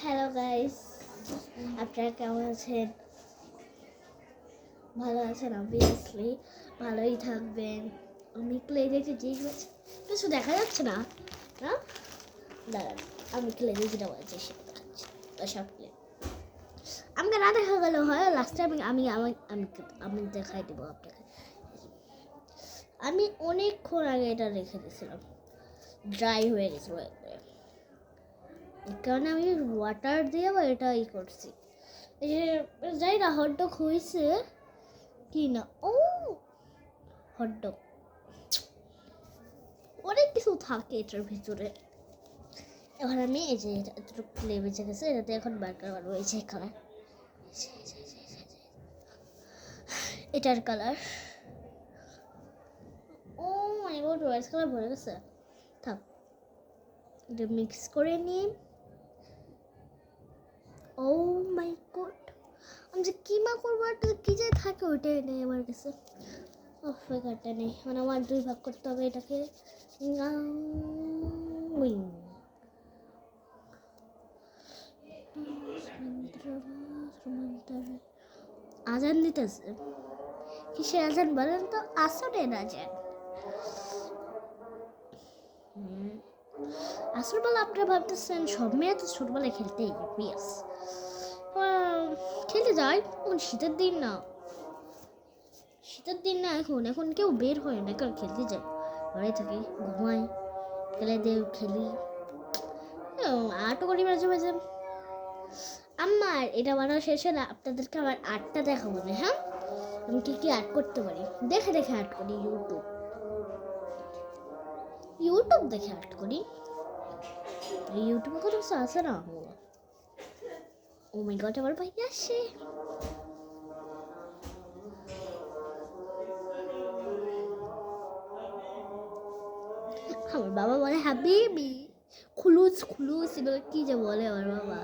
Hello guys, আপনারা কেমন আছেন? ভালো আছেন? অবভিয়াসলি ভালোই থাকবেন। আমি ক্লেজেতে কিছু দেখা যাচ্ছে না না দাঁড়ান, আমি ক্লেজে যেটা বলছি সেটা দেখাচ্ছি। সব ক্লে আমাকে না দেখা গেল হয়, লাস্ট টাইম আমি আমি আমি আমি দেখাই দেবো আপনাকে। আমি অনেকক্ষণ আগে এটা রেখে দিয়েছিলাম, ড্রাই হয়ে গেছিল একবারে, কারণ আমি ওয়াটার দিয়ে বা এটা করছি। এই যে যাই না, হটডগ হয়েছে কি না, ও হটডগ অনেক কিছু থাকে এটার ভিতরে। এখন আমি এই যে এতটুকু ক্লে বেঁচে গেছে, এটাতে এখন বার্গার বানাবো। এই যে কালার, এটার কালার, ও মাই গড, রয়েস কালার ভরে গেছে। থাক, এটা মিক্স করে নিই। ও মাই গড, আমি যে কিমা করবো, একটা কি যে থাকে ওইটাই নেই আমার কাছে। বেকারটা নেই, মানে আমার 2 ভাগ করতে হবে এটাকে। আজান দিতেছে, কিসের আজান বলেন তো? আসরের আজান। আসরবেলা আপনারা ভাবতেছেন সব মেয়ে তো ছোটবেলায় খেলতেই পিয়াস খেলতে যায়। শীতের দিন না, এখন এখন কেউ বের হয় না, কারণ খেলতে যায়, ঘরে থাকি, ঘুমাই, খেলে দেব, খেলি, আর্টও করি মাঝে মাঝে। আমার এটা বানানো শেষ হলে আপনাদেরকে আমার আর্টটা দেখাবো না। হ্যাঁ, আমি কি কি আর্ট করতে পারি, দেখে দেখে আর্ট করি, ইউটিউব দেখে আর্ট করি। ইউটিউবে কত কিছু আছে না। ও মাই গড, আমার ভাই আসে। আমার বাবা বলে হাবিবি, খুলুস কি যে বলে আমার বাবা।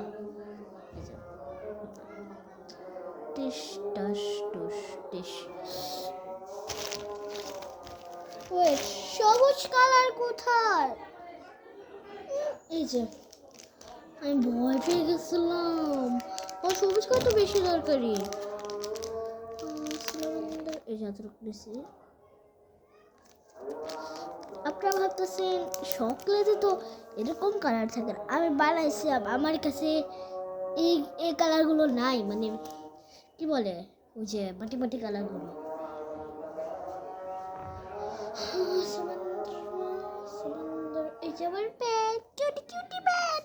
টিস টাস টুস টিস। ওয়েট, সবুজ কালার কোথায়? এই যে আমি ভয় পেয়ে গেছিলাম, ও সবুজ কালার তো বেশি দরকারি। এই যে এতটুকু নিছি। আপনারা ভাবতেছেন সকলেতে তো এরকম কালার থাকে না, আমি বানাইছি, আমার কাছে এই কালারগুলো নাই, মানে কি বলে ওই যে মাটি মাটি কালারগুলো। এই যে আমার পেট, কিউটি কিউটি পেট।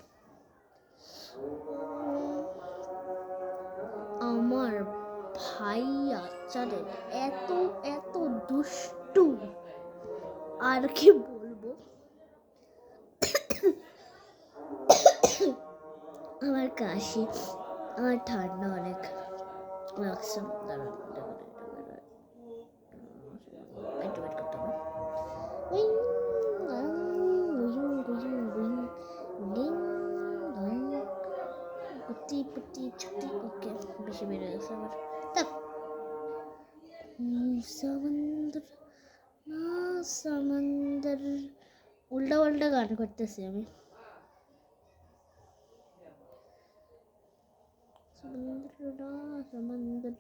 আমার ভাই আচারের এত এত দুষ্টু, আর কি বলবো। আমার কাশি, আমার ঠান্ডা অনেক লাগছে। ওকে, বেশি বেড়ে গেছে আমার। সমুদ্র না, সমুদ্র উল্টা পাল্টা গান করতেছি আমি। समंदर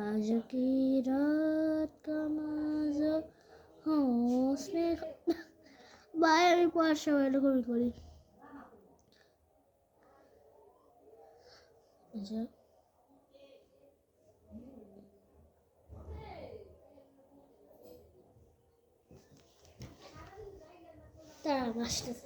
आज की रात का मजा उसमें बाय আমি পড়ার সময় এরকমই করি। আচ্ছা, তারা আসতেছে।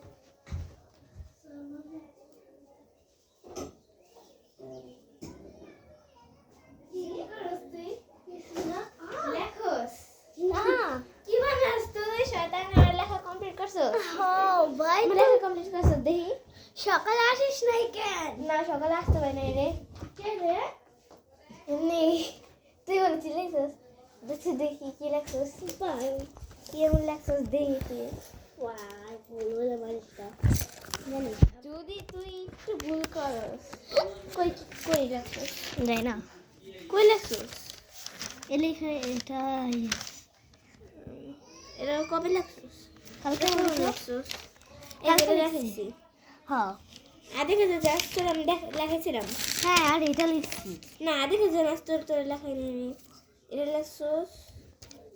সকালে আসিস নাই কেন? না, সকালে আসতে পারি না রে। এমনি তুই বলছিলিস দেখছি, দেখি কি লাগছিস, কি এমন লাগছিস দেখি তুই। যদি তুই একটু ভুল করস, কই কই লাগছিস, যাই না, কই লাগছিস, এলিখে এটা এটা কবে লাগছিস? কালকে লাগছিস, কালকে রাখিস। হ্যাঁ, আধে কেজি তোর আমি লেখাইছিলাম। হ্যাঁ আর এটা লিখছি। না আধে কেজি তোর লেখাইনি আমি। এটা লেখছস,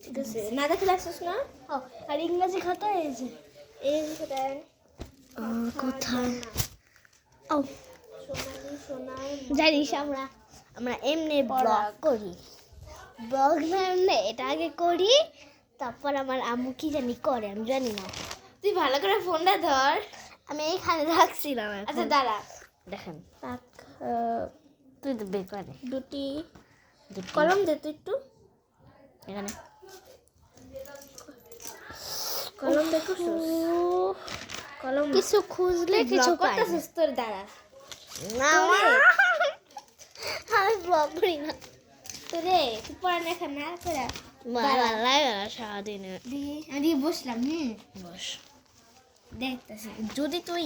ঠিক আছে না দেখে লেখছস না। ও আর ইংরেজি খাতা এই যে এই কোথায় কোথায় ও সোনালি সোনার জানিস আমরা এমনি ব্লগ করি, ব্লগ না এমনি এটা আগে করি, তারপর আমার আম্মু কি জানি করে আমি জানি না। তুই ভালো করে ফোনটা ধর। আমি এইখানে রাখছিলাম। আচ্ছা দাঁড়া, দেখেন তাক তুই তো বের করে দুটি কলম দে তুই একটু। এখানে কলম দেখো, কলম কিছু খুঁজলে কিছু পাই না। তোর দাঁড়া না আমি ব্লগ করি না। তোরে তুই পড়ালেখা না করে ভালো লাগে না সারাদিনে। আমি বসলাম। বস দেখতেছি যদি তুই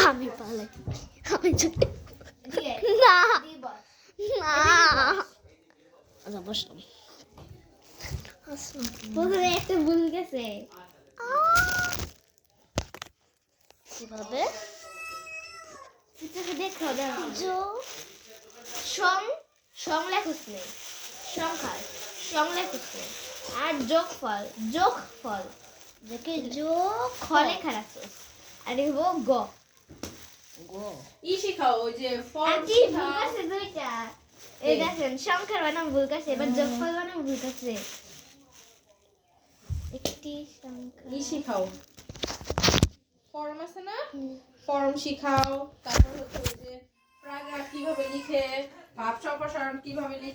আমি পালাই আমি যদি দিয়ে না বস। না আচ্ছা বসলাম। প্রথমে একটা ভুল গেছে। কিভাবে দেখো দাঁড়া জো সং লেখস নেই, সংখ্যার সং লেখস নেই, আর যোগফল দেখে জো খ লেখা রাখছস, আর দেখবো গ গো শিখাও ওই যে আর ফর্ম কি ভুল আছে দুইটা। এই দেখেন সংখ্যার বানাম ভুল আছে, এবার যোগফল বানাম ভুল আছে। একটি সংখ্যা শিখাও ফর্ম আছে না, ফর্ম শিখাও, তারপর হচ্ছে ওই যে প্যারাগ্রাফ কিভাবে লিখে, ভাব সম্প্রসারণ কিভাবে লিখে।